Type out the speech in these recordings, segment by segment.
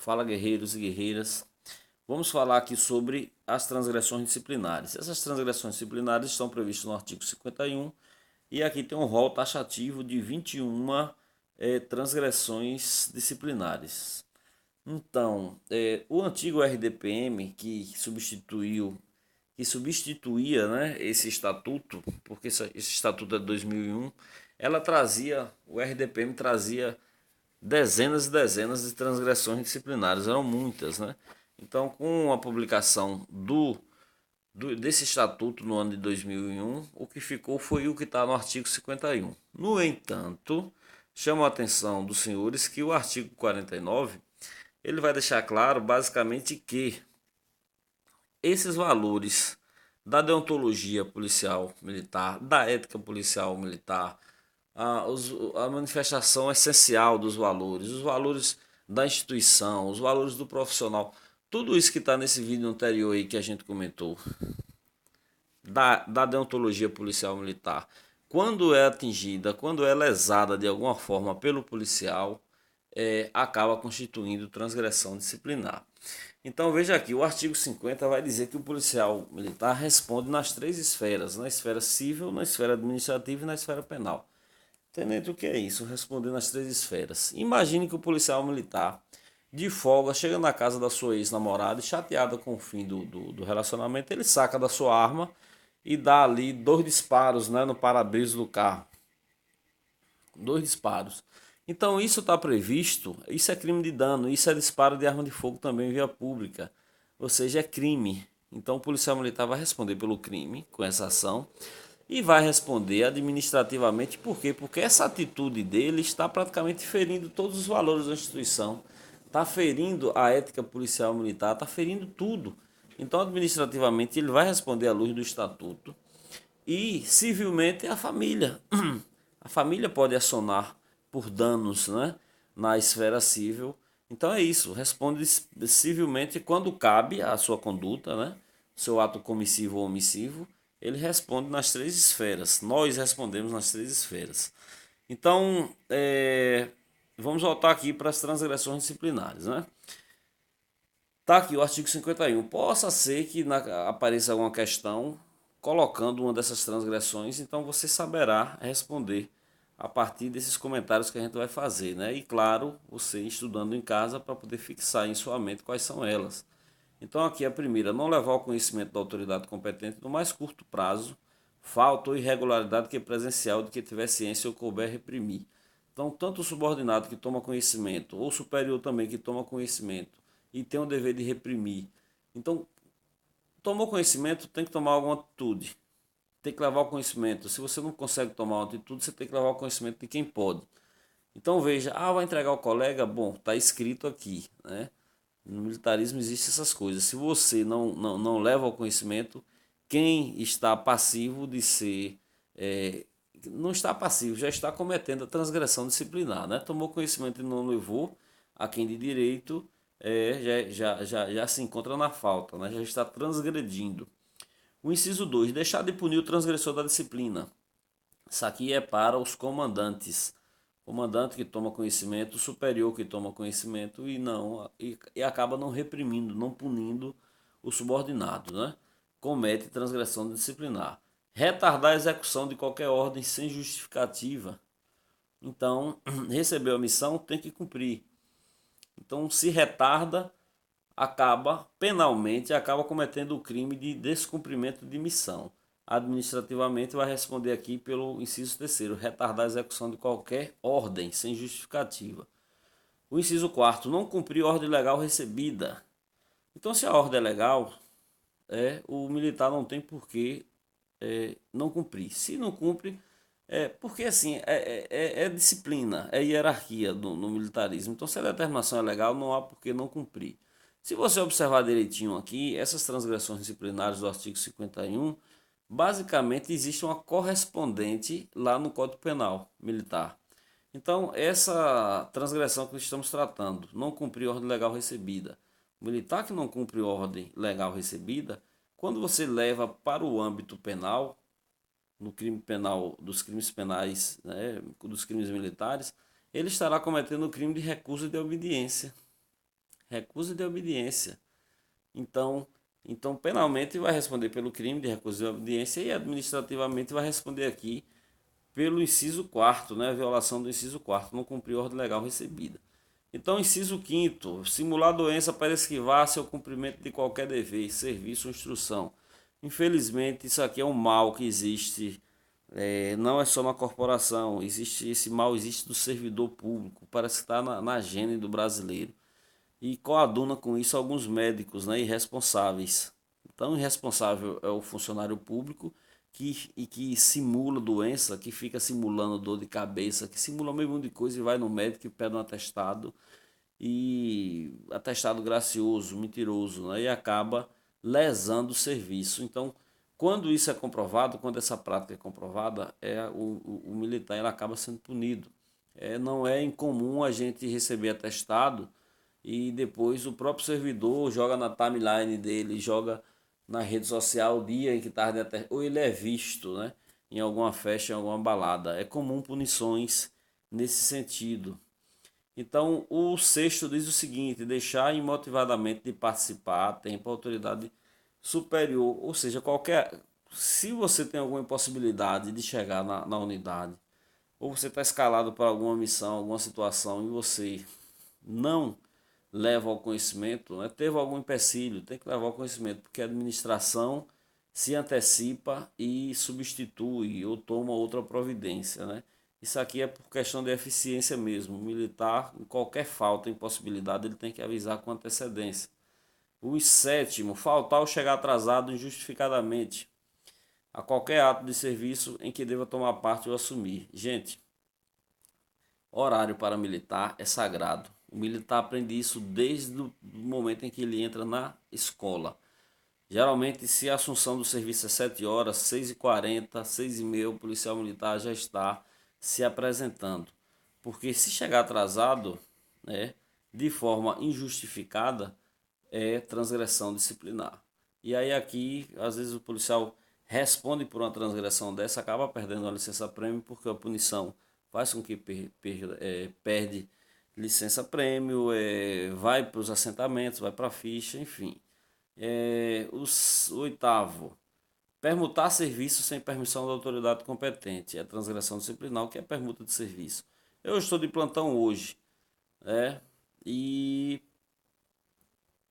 Fala, guerreiros e guerreiras. Vamos falar aqui sobre as transgressões disciplinares. Essas transgressões disciplinares estão previstas no artigo 51 e aqui tem um rol taxativo de 21 transgressões disciplinares. Então, o antigo RDPM que substituía, né, esse estatuto, porque esse estatuto é de 2001, o RDPM trazia dezenas e dezenas de transgressões disciplinares, eram muitas, né? Então, com a publicação desse estatuto no ano de 2001, o que ficou foi o que está no artigo 51. No entanto, chamo a atenção dos senhores que o artigo 49 ele vai deixar claro basicamente que esses valores da deontologia policial militar, da ética policial militar, a manifestação essencial dos valores, os valores da instituição, os valores do profissional, tudo isso que está nesse vídeo anterior aí que a gente comentou, da deontologia policial militar, quando é atingida, quando é lesada de alguma forma pelo policial, acaba constituindo transgressão disciplinar. Então veja aqui, o artigo 50 vai dizer que o policial militar responde nas três esferas, na esfera civil, na esfera administrativa e na esfera penal. Tenente, o que é isso? Responder nas três esferas. Imagine que o policial militar, de folga, chega na casa da sua ex-namorada e chateada com o fim do relacionamento, ele saca da sua arma e dá ali dois disparos, né, no para-brisa do carro. Dois disparos. Então isso está previsto, isso é crime de dano, isso é disparo de arma de fogo também em via pública. Ou seja, é crime. Então o policial militar vai responder pelo crime com essa ação e vai responder administrativamente. Por quê? Porque essa atitude dele está praticamente ferindo todos os valores da instituição, está ferindo a ética policial militar, está ferindo tudo. Então, administrativamente, ele vai responder à luz do estatuto e, civilmente, a família. A família pode acionar por danos, né, na esfera civil. Então é isso, responde civilmente quando cabe a sua conduta, né, seu ato comissivo ou omissivo, ele responde nas três esferas. Nós respondemos nas três esferas. Então, vamos voltar aqui para as transgressões disciplinares, né? Tá aqui o artigo 51. Possa ser que apareça alguma questão colocando uma dessas transgressões, então você saberá responder a partir desses comentários que a gente vai fazer, né? E claro, você estudando em casa para poder fixar em sua mente quais são elas. Então aqui a primeira, não levar ao conhecimento da autoridade competente no mais curto prazo, falta ou irregularidade que é presencial de que tiver ciência ou couber reprimir. Então, tanto o subordinado que toma conhecimento, ou o superior também que toma conhecimento e tem o dever de reprimir. Então, tomou conhecimento, tem que tomar alguma atitude. Tem que levar o conhecimento. Se você não consegue tomar uma atitude, você tem que levar o conhecimento de quem pode. Então veja, vai entregar o colega? Bom, está escrito aqui, né? No militarismo existem essas coisas. Se você não leva ao conhecimento, quem está passivo de ser. Não está passivo, já está cometendo a transgressão disciplinar, né? Tomou conhecimento e não levou, a quem de direito já se encontra na falta, né? Já está transgredindo. O inciso 2, deixar de punir o transgressor da disciplina. Isso aqui é para os comandantes. Comandante que toma conhecimento, superior que toma conhecimento e acaba não reprimindo, não punindo o subordinado, né? Comete transgressão disciplinar. Retardar a execução de qualquer ordem sem justificativa. Então, recebeu a missão, tem que cumprir. Então, se retarda, acaba cometendo o crime de descumprimento de missão. Administrativamente vai responder aqui pelo inciso terceiro, retardar a execução de qualquer ordem sem justificativa. O inciso quarto, não cumprir ordem legal recebida. Então, se a ordem é legal, o militar não tem por que não cumprir. Se não cumpre, porque assim, é disciplina, é hierarquia no militarismo. Então, se a determinação é legal, não há por que não cumprir. Se você observar direitinho aqui, essas transgressões disciplinares do artigo 51, basicamente existe uma correspondente lá no Código Penal Militar. Então, essa transgressão que estamos tratando, não cumprir ordem legal recebida. O militar que não cumpre ordem legal recebida, quando você leva para o âmbito penal, no crime penal, dos crimes penais, né, dos crimes militares, ele estará cometendo o crime de recusa de obediência. recusa de obediência. Então, então penalmente vai responder pelo crime de recusa de obediência e administrativamente vai responder aqui pelo inciso 4º, né, violação do inciso 4º, não cumpriu ordem legal recebida. Então, inciso 5º, simular doença para esquivar-se ao cumprimento de qualquer dever, serviço ou instrução. Infelizmente, isso aqui é um mal que existe, não é só na corporação, esse mal existe do servidor público, parece que está na gene do brasileiro. E coaduna com isso alguns médicos, né, irresponsáveis. Então, irresponsável é o funcionário público que simula doença, que fica simulando dor de cabeça, que simula meio mundo de coisa e vai no médico e pede um atestado, e atestado gracioso, mentiroso, né, e acaba lesando o serviço. Então, quando isso é comprovado, quando essa prática é comprovada, o militar ele acaba sendo punido. Não é incomum a gente receber atestado e depois o próprio servidor joga na timeline dele, joga na rede social o dia em que está ou ele é visto, né, em alguma festa, em alguma balada. É comum punições nesse sentido. Então, o sexto diz o seguinte: deixar imotivadamente de participar a tempo a autoridade superior, ou seja, qualquer. Se você tem alguma impossibilidade de chegar na unidade, ou você está escalado para alguma missão, alguma situação e você não leva ao conhecimento, né? Teve algum empecilho, tem que levar ao conhecimento, porque a administração se antecipa e substitui ou toma outra providência, né? Isso aqui é por questão de eficiência mesmo. O militar, em qualquer falta, impossibilidade, ele tem que avisar com antecedência. O sétimo, faltar ou chegar atrasado injustificadamente a qualquer ato de serviço em que deva tomar parte ou assumir. Gente, horário para militar é sagrado. O militar aprende isso desde o momento em que ele entra na escola. Geralmente, se a assunção do serviço é 7 horas, 6h40, 6h30, o policial militar já está se apresentando. Porque se chegar atrasado, né, de forma injustificada, é transgressão disciplinar. E aí aqui, às vezes o policial responde por uma transgressão dessa, acaba perdendo a licença-prêmio, porque a punição faz com que perde licença-prêmio, vai para os assentamentos, vai para a ficha, enfim. O oitavo, permutar serviço sem permissão da autoridade competente. É transgressão disciplinar, o que é permuta de serviço. Eu estou de plantão hoje, e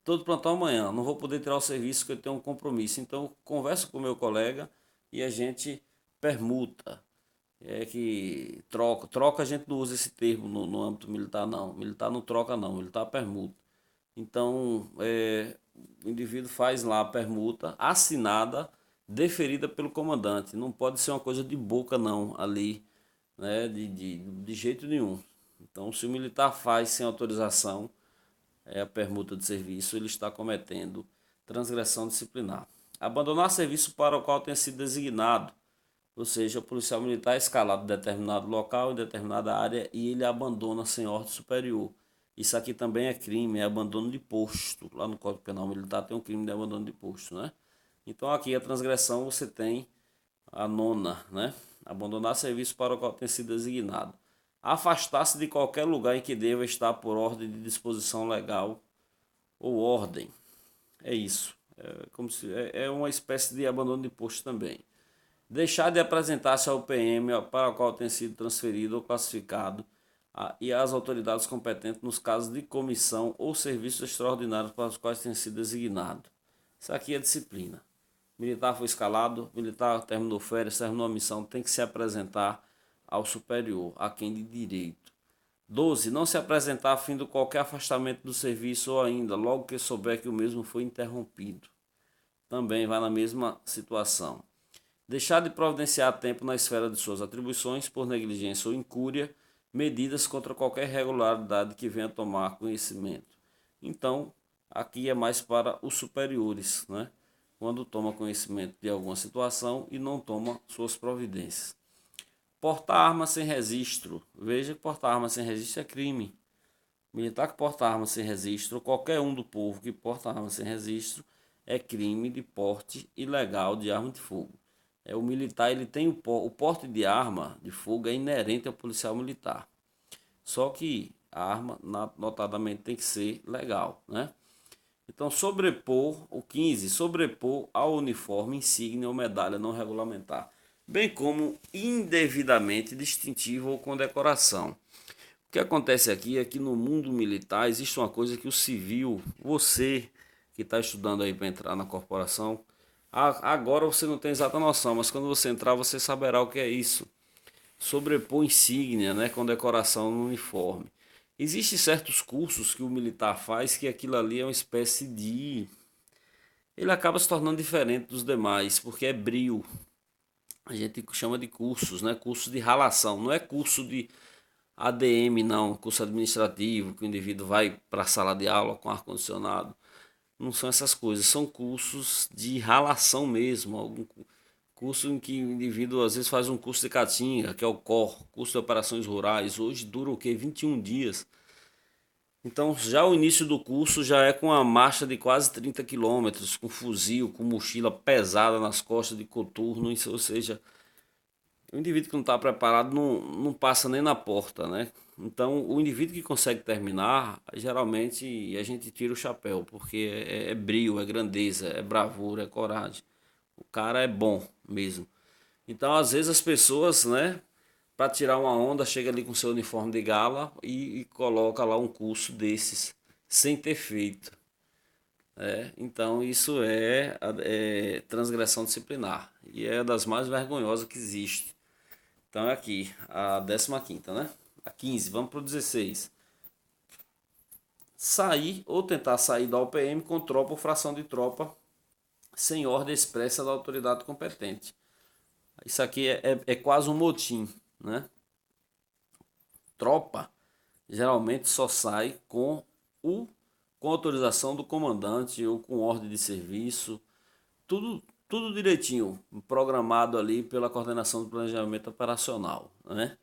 estou de plantão amanhã. Não vou poder tirar o serviço porque eu tenho um compromisso. Então, converso com o meu colega e a gente permuta. É que troca. Troca a gente não usa esse termo no âmbito militar, não. Militar não troca, não. Militar permuta. Então, o indivíduo faz lá a permuta assinada, deferida pelo comandante. Não pode ser uma coisa de boca, não, ali, né, de jeito nenhum. Então, se o militar faz sem autorização, a permuta de serviço, ele está cometendo transgressão disciplinar. Abandonar serviço para o qual tenha sido designado, ou seja, o policial militar é escalado em determinado local, em determinada área, e ele abandona sem ordem superior. Isso aqui também é crime, é abandono de posto. Lá no Código Penal Militar tem um crime de abandono de posto, né? Então aqui a transgressão você tem a nona, né? Abandonar serviço para o qual tem sido designado. Afastar-se de qualquer lugar em que deva estar por ordem de disposição legal ou ordem. É isso. É uma espécie de abandono de posto também. Deixar de apresentar-se ao PM para o qual tem sido transferido ou classificado e às autoridades competentes nos casos de comissão ou serviços extraordinários para os quais tem sido designado. Isso aqui é disciplina. Militar foi escalado, militar terminou férias, terminou a missão, tem que se apresentar ao superior, a quem de direito. 12. Não se apresentar a fim de qualquer afastamento do serviço ou ainda, logo que souber que o mesmo foi interrompido. Também vai na mesma situação. Deixar de providenciar a tempo na esfera de suas atribuições, por negligência ou incúria, medidas contra qualquer irregularidade que venha tomar conhecimento. Então, aqui é mais para os superiores, né? Quando toma conhecimento de alguma situação e não toma suas providências. Portar arma sem registro. Veja que portar arma sem registro é crime. Militar que porta arma sem registro, ou qualquer um do povo que porta arma sem registro, é crime de porte ilegal de arma de fogo. O militar ele tem o porte de arma de fogo é inerente ao policial militar. Só que A arma, notadamente, tem que ser legal, né? Então, sobrepor, o 15, sobrepor ao uniforme, insígnia ou medalha não regulamentar, bem como indevidamente distintivo ou condecoração. O que acontece aqui é que no mundo militar existe uma coisa que o civil, você que está estudando aí para entrar na corporação, agora você não tem exata noção, mas quando você entrar você saberá o que é isso. Sobrepor insígnia, né, condecoração no uniforme. Existem certos cursos que o militar faz que aquilo ali é uma espécie de... Ele acaba se tornando diferente dos demais, porque é brio. A gente chama de cursos, né? Cursos de ralação. Não é curso de ADM, não. Curso administrativo, que o indivíduo vai para a sala de aula com ar-condicionado. Não são essas coisas. São cursos de ralação mesmo. Algum curso em que o indivíduo às vezes faz um curso de Caatinga, que é o COR, curso de operações rurais. Hoje dura o quê? 21 dias. Então, já o início do curso já é com a marcha de quase 30 quilômetros, com fuzil, com mochila pesada nas costas de coturno, ou seja, o indivíduo que não está preparado não passa nem na porta, né? Então, o indivíduo que consegue terminar, geralmente a gente tira o chapéu, porque é brio, é grandeza, é bravura, é coragem. O cara é bom mesmo. Então, às vezes as pessoas, né, para tirar uma onda, chega ali com seu uniforme de gala e coloca lá um curso desses, sem ter feito. Então isso é transgressão disciplinar e é das mais vergonhosas que existe. Então é aqui, a 15ª, né? A 15, vamos para o 16. Sair ou tentar sair da OPM com tropa ou fração de tropa sem ordem expressa da autoridade competente. Isso aqui é quase um motim, né? Tropa geralmente só sai o com autorização do comandante ou com ordem de serviço, tudo direitinho, programado ali pela coordenação do planejamento operacional, né?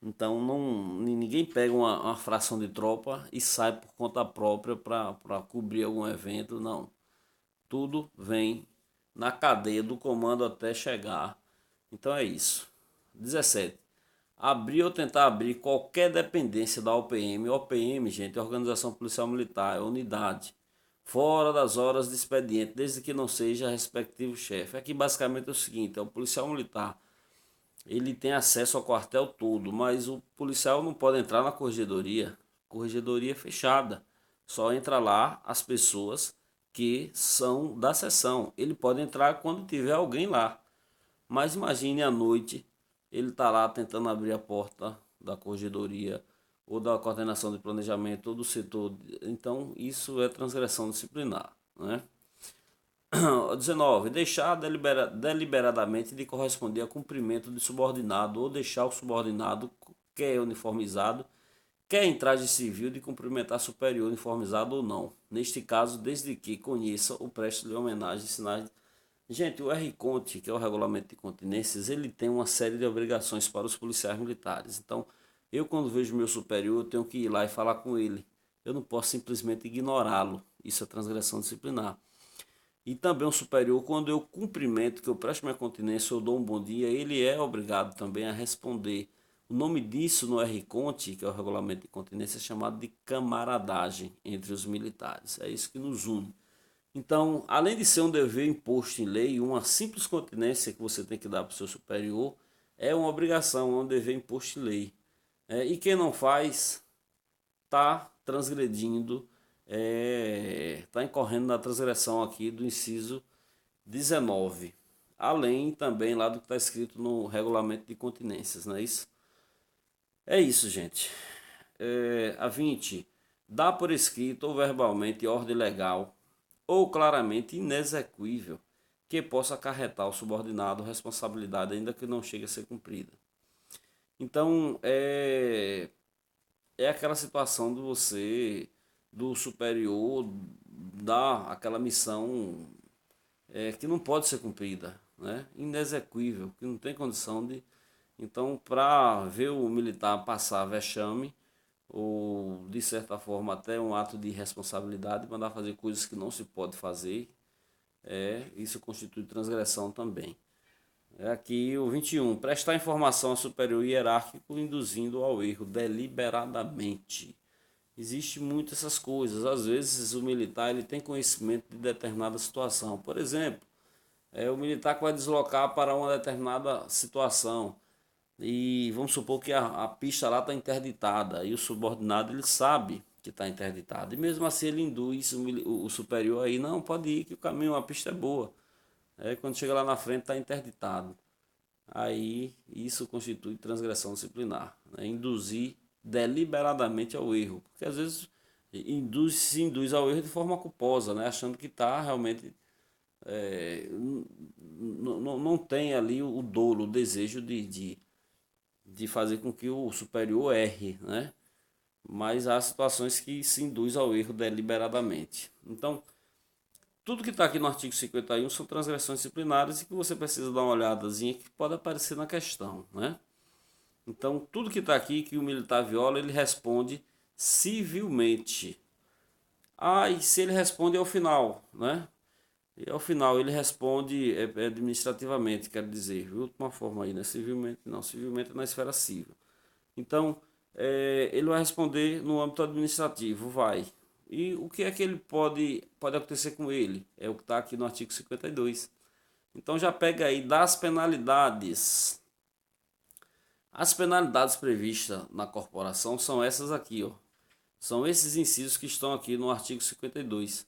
Então ninguém pega uma fração de tropa e sai por conta própria para cobrir algum evento, não. Tudo vem na cadeia do comando até chegar. Então é isso. 17. Abrir ou tentar abrir qualquer dependência da OPM. OPM, gente, é Organização Policial Militar, é unidade. Fora das horas de expediente, desde que não seja respectivo chefe. Aqui basicamente é o seguinte, é o policial militar. Ele tem acesso ao quartel todo, mas o policial não pode entrar na corregedoria. Corregedoria fechada. Só entra lá as pessoas que são da seção. Ele pode entrar quando tiver alguém lá. Mas imagine à noite, ele está lá tentando abrir a porta da corregedoria ou da coordenação de planejamento ou do setor. Então, isso é transgressão disciplinar, né? 19. Deixar deliberadamente de corresponder a cumprimento de subordinado ou deixar o subordinado, quer uniformizado, quer em traje civil, de cumprimentar superior uniformizado ou não. Neste caso, desde que conheça ou preste-lhe homenagem e sinais. Gente, o R-Conte, que é o Regulamento de Continências, ele tem uma série de obrigações para os policiais militares. Então, eu quando vejo meu superior, eu tenho que ir lá e falar com ele. Eu não posso simplesmente ignorá-lo. Isso é transgressão disciplinar. E também o superior, quando eu cumprimento, que eu presto minha continência, eu dou um bom dia, ele é obrigado também a responder. O nome disso no R-Conte, que é o Regulamento de Continência, é chamado de camaradagem entre os militares. É isso que nos une. Então, além de ser um dever imposto em lei, uma simples continência que você tem que dar para o seu superior é uma obrigação, é um dever imposto em lei. E quem não faz está transgredindo, está incorrendo na transgressão aqui do inciso 19. Além também lá do que está escrito no regulamento de continências, não é isso? É isso, gente. A 20. Dá por escrito ou verbalmente ordem legal ou claramente inexequível que possa acarretar ao subordinado responsabilidade ainda que não chegue a ser cumprida. Então, é aquela situação do você, do superior, dar aquela missão que não pode ser cumprida, né? Inexequível, que não tem condição de... Então, para ver o militar passar vexame, ou de certa forma até um ato de responsabilidade, mandar fazer coisas que não se pode fazer, isso constitui transgressão também. É aqui o 21. Prestar informação ao superior hierárquico induzindo ao erro deliberadamente. Existe muito essas coisas. Às vezes o militar ele tem conhecimento de determinada situação. Por exemplo, o militar que vai deslocar para uma determinada situação e vamos supor que a pista lá está interditada e o subordinado ele sabe que está interditado e mesmo assim ele induz o superior aí, não, pode ir que o caminho, a pista é boa. Quando chega lá na frente está interditado. Aí isso constitui transgressão disciplinar, né? Induzir deliberadamente ao erro, porque às vezes se induz ao erro de forma culposa, né? Achando que está realmente não tem ali o dolo, o desejo de fazer com que o superior erre, né? Mas há situações que se induz ao erro deliberadamente. Então, tudo que está aqui no artigo 51 são transgressões disciplinares e que você precisa dar uma olhadazinha que pode aparecer na questão, né? Então, tudo que está aqui que o militar viola, ele responde civilmente. E se ele responde ao final, né? E ao final ele responde administrativamente, quero dizer, última forma aí, né? Civilmente, não, civilmente é na esfera civil. Então, ele vai responder no âmbito administrativo, vai. E o que é que ele pode acontecer com ele? É o que está aqui no artigo 52. Então já pega aí das penalidades. As penalidades previstas na corporação são essas aqui, ó. São esses incisos que estão aqui no artigo 52.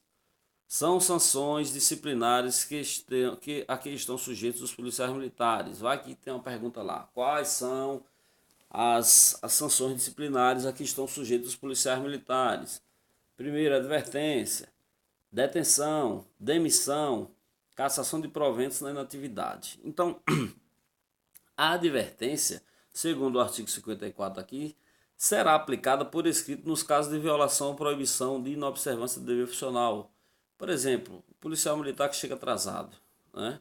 São sanções disciplinares a que estão sujeitos os policiais militares. Vai que tem uma pergunta lá. Quais são as sanções disciplinares a que estão sujeitos os policiais militares? Primeiro, advertência, detenção, demissão, cassação de proventos na inatividade. Então, a advertência, segundo o artigo 54 aqui, será aplicada por escrito nos casos de violação ou proibição de inobservância do dever funcional. Por exemplo, o policial militar que chega atrasado, né?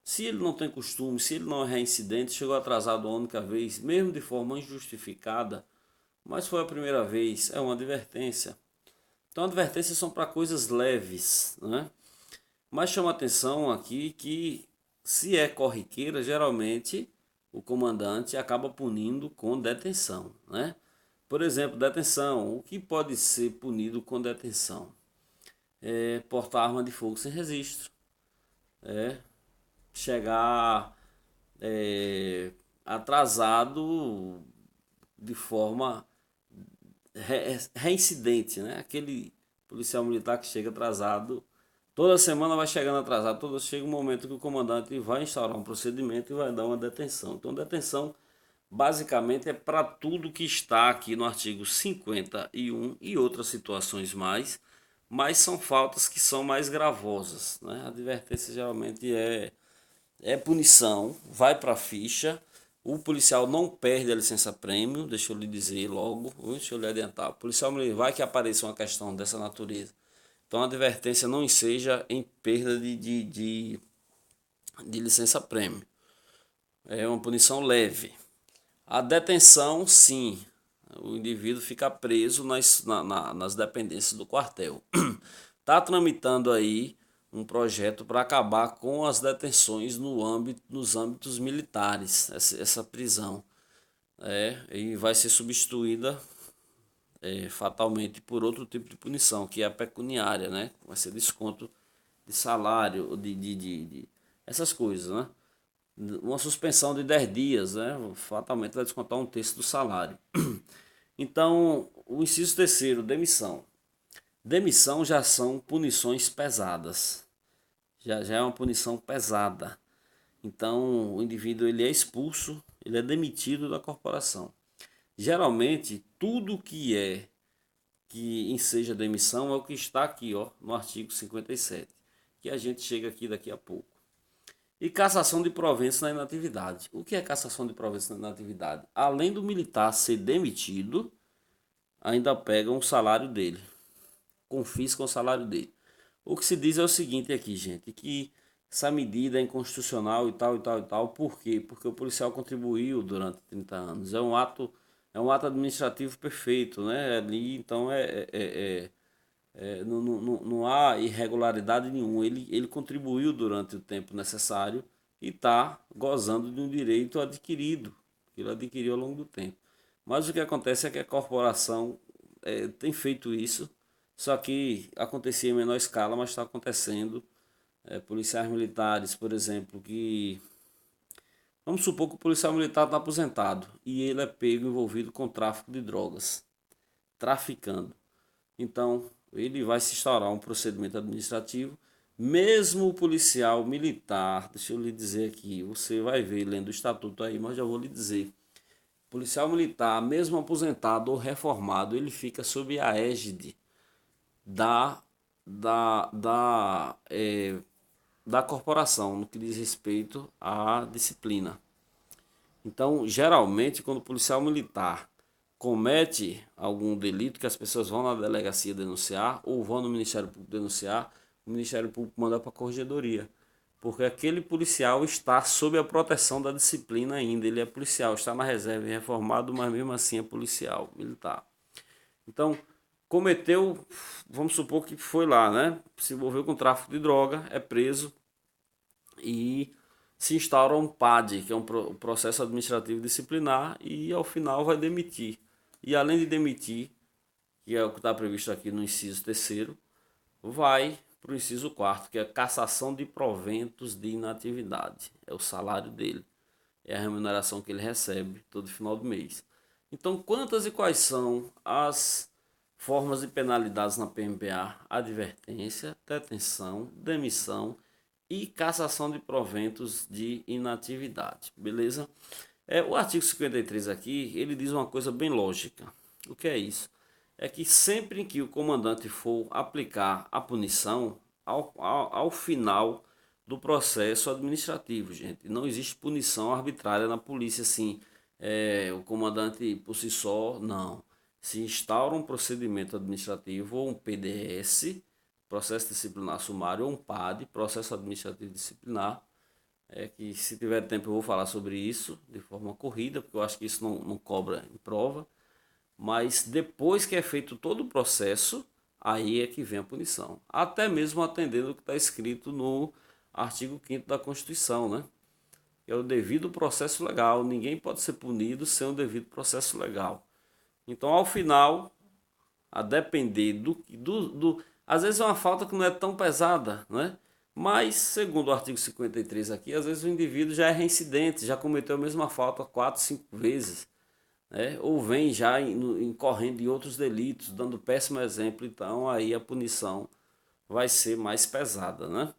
Se ele não tem costume, se ele não é reincidente, chegou atrasado uma única vez, mesmo de forma injustificada, mas foi a primeira vez, é uma advertência. Então, advertências são para coisas leves, né? Mas chama atenção aqui que, se é corriqueira, geralmente o comandante acaba punindo com detenção, né? Por exemplo, detenção. O que pode ser punido com detenção? Portar arma de fogo sem registro. Chegar atrasado de forma reincidente, né? Aquele policial militar que chega atrasado, toda semana vai chegando atrasado, chega um momento que o comandante vai instaurar um procedimento e vai dar uma detenção. Então, detenção basicamente é para tudo que está aqui no artigo 51 e outras situações mais, mas são faltas que são mais gravosas, né? A advertência geralmente é punição, vai para a ficha. O policial não perde a licença-prêmio, deixa eu lhe dizer logo, deixa eu lhe adiantar. O policial vai que apareça uma questão dessa natureza. Então a advertência não seja em perda de licença-prêmio. É uma punição leve. A detenção, sim. O indivíduo fica preso nas dependências do quartel. Está tramitando aí um projeto para acabar com as detenções nos âmbitos militares, essa prisão. E vai ser substituída fatalmente por outro tipo de punição, que é a pecuniária, né? Vai ser desconto de salário, essas coisas, né? Uma suspensão de 10 dias, né? Fatalmente vai descontar um terço do salário. Então, o inciso terceiro, demissão. Demissão já são punições pesadas. Já é uma punição pesada. Então, o indivíduo ele é expulso, ele é demitido da corporação. Geralmente, tudo que enseja demissão é o que está aqui, ó, no artigo 57, que a gente chega aqui daqui a pouco. E cassação de proventos na inatividade. O que é cassação de proventos na inatividade? Além do militar ser demitido, ainda pegam o salário dele, confiscam o salário dele. O que se diz é o seguinte aqui, gente, que essa medida é inconstitucional e tal, e tal, e tal. Por quê? Porque o policial contribuiu durante 30 anos. É um ato administrativo perfeito, né? Ali, então, não há irregularidade nenhuma. Ele contribuiu durante o tempo necessário e está gozando de um direito adquirido, que ele adquiriu ao longo do tempo. Mas o que acontece é que a corporação tem feito isso, só que acontecia em menor escala, mas está acontecendo. Policiais militares, por exemplo, que... Vamos supor que o policial militar está aposentado e ele é pego envolvido com tráfico de drogas, traficando. Então, ele vai se instaurar um procedimento administrativo. Mesmo o policial militar, deixa eu lhe dizer aqui, você vai ver lendo o estatuto aí, mas já vou lhe dizer. Policial militar, mesmo aposentado ou reformado, ele fica sob a égide da, da, da, é, da corporação, no que diz respeito à disciplina. Então, geralmente, quando o policial militar comete algum delito, que as pessoas vão na delegacia denunciar ou vão no Ministério Público denunciar, o Ministério Público manda para a corregedoria. Porque aquele policial está sob a proteção da disciplina ainda. Ele é policial, está na reserva, é reformado, mas mesmo assim é policial militar. Então, cometeu, vamos supor que foi lá, né? Se envolveu com tráfico de droga, é preso e se instaura um PAD, que é um processo administrativo disciplinar, e ao final vai demitir. E além de demitir, que é o que está previsto aqui no inciso terceiro, vai para o inciso quarto, que é a cassação de proventos de inatividade. É o salário dele, é a remuneração que ele recebe todo final do mês. Então, quantas e quais são as formas de penalidades na PMPA? Advertência, detenção, demissão e cassação de proventos de inatividade, beleza? O artigo 53 aqui, ele diz uma coisa bem lógica. O que é isso? É que sempre em que o comandante for aplicar a punição, ao final do processo administrativo, gente, não existe punição arbitrária na polícia, assim, o comandante por si só, não. Se instaura um procedimento administrativo ou um PDS, processo disciplinar sumário, ou um PAD, processo administrativo disciplinar, que se tiver tempo eu vou falar sobre isso de forma corrida, porque eu acho que isso não cobra em prova, mas depois que é feito todo o processo, aí é que vem a punição, até mesmo atendendo o que está escrito no artigo 5º da Constituição, né? Que é o devido processo legal, ninguém pode ser punido sem o devido processo legal. Então, ao final, a depender às vezes é uma falta que não é tão pesada, né? Mas, segundo o artigo 53 aqui, às vezes o indivíduo já é reincidente, já cometeu a mesma falta 4, 5 vezes, né? Ou vem já incorrendo em outros delitos, dando péssimo exemplo, então aí a punição vai ser mais pesada, né?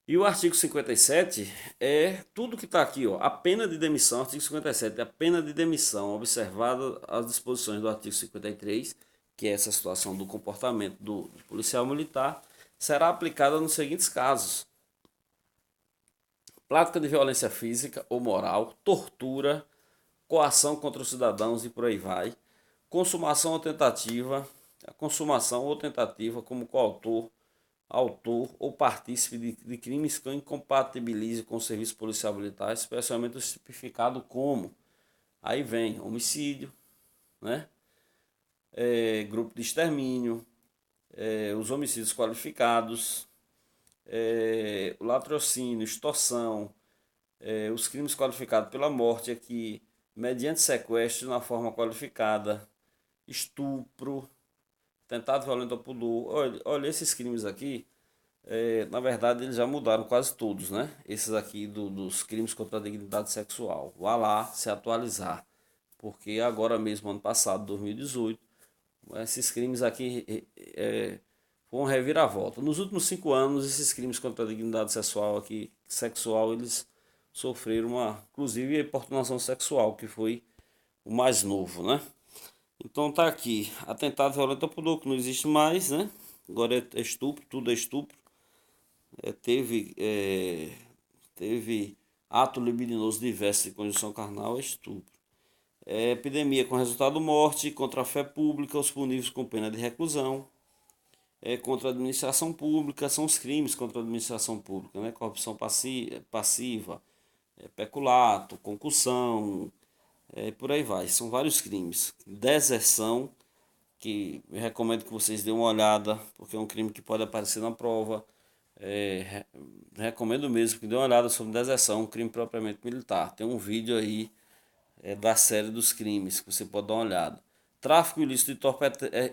E o artigo 57 é tudo que está aqui, ó, a pena de demissão, artigo 57, a pena de demissão, observada as disposições do artigo 53, que é essa situação do comportamento do policial militar, será aplicada nos seguintes casos: prática de violência física ou moral, tortura, coação contra os cidadãos e por aí vai, consumação ou tentativa, a consumação ou tentativa como coautor, autor ou partícipe de crimes que incompatibilize com o serviço policial militar, especialmente os tipificados como, aí vem homicídio, né? Grupo de extermínio, os homicídios qualificados, o latrocínio, extorsão, os crimes qualificados pela morte aqui, mediante sequestro na forma qualificada, estupro, tentado violento ao pudor. Olha, esses crimes aqui, na verdade, eles já mudaram quase todos, né? Esses aqui dos crimes contra a dignidade sexual. Vá lá se atualizar, porque agora mesmo, ano passado, 2018, esses crimes aqui foram reviravolta. Nos últimos 5 anos, esses crimes contra a dignidade sexual, eles sofreram inclusive, a importunação sexual, que foi o mais novo, né? Então tá aqui, atentado violento ao pudor, que não existe mais, né? Agora é estupro, tudo é estupro. Teve ato libidinoso diverso de conjunção carnal, é estupro. Epidemia com resultado morte, contra a fé pública, os puníveis com pena de reclusão. Contra a administração pública, são os crimes contra a administração pública, né? Corrupção passiva, peculato, concussão, por aí vai. São vários crimes. Deserção, que eu recomendo que vocês dêem uma olhada, porque é um crime que pode aparecer na prova. Recomendo mesmo que dê uma olhada sobre deserção, um crime propriamente militar. Tem um vídeo aí da série dos crimes que você pode dar uma olhada. Tráfico ilícito de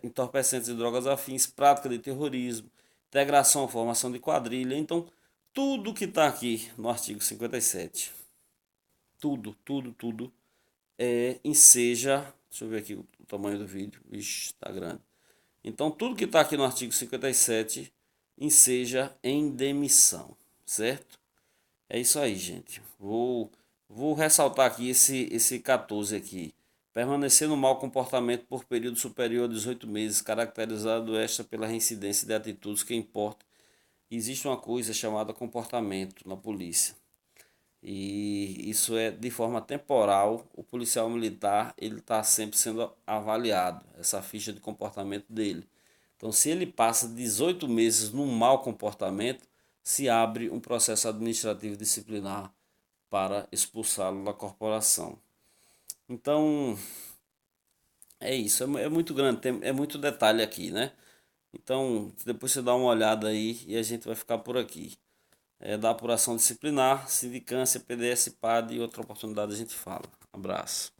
entorpecentes e drogas afins, prática de terrorismo, integração, formação de quadrilha. Então, tudo que está aqui no artigo 57, tudo, enseja. Deixa eu ver aqui o tamanho do vídeo. Ixi, está grande. Então, tudo que está aqui no artigo 57 enseja em demissão, certo? É isso aí, gente. Vou ressaltar aqui esse 14 aqui. Permanecer no mau comportamento por período superior a 18 meses, caracterizado esta pela reincidência de atitudes que importa. Existe uma coisa chamada comportamento na polícia. E isso é de forma temporal. O policial militar ele está sempre sendo avaliado, essa ficha de comportamento dele. Então, se ele passa 18 meses num mau comportamento, se abre um processo administrativo disciplinar para expulsá-lo da corporação. Então, é isso, é muito grande, é muito detalhe aqui, né? Então, depois você dá uma olhada aí e a gente vai ficar por aqui. Da apuração disciplinar, sindicância, PDS, PAD e outra oportunidade a gente fala. Abraço.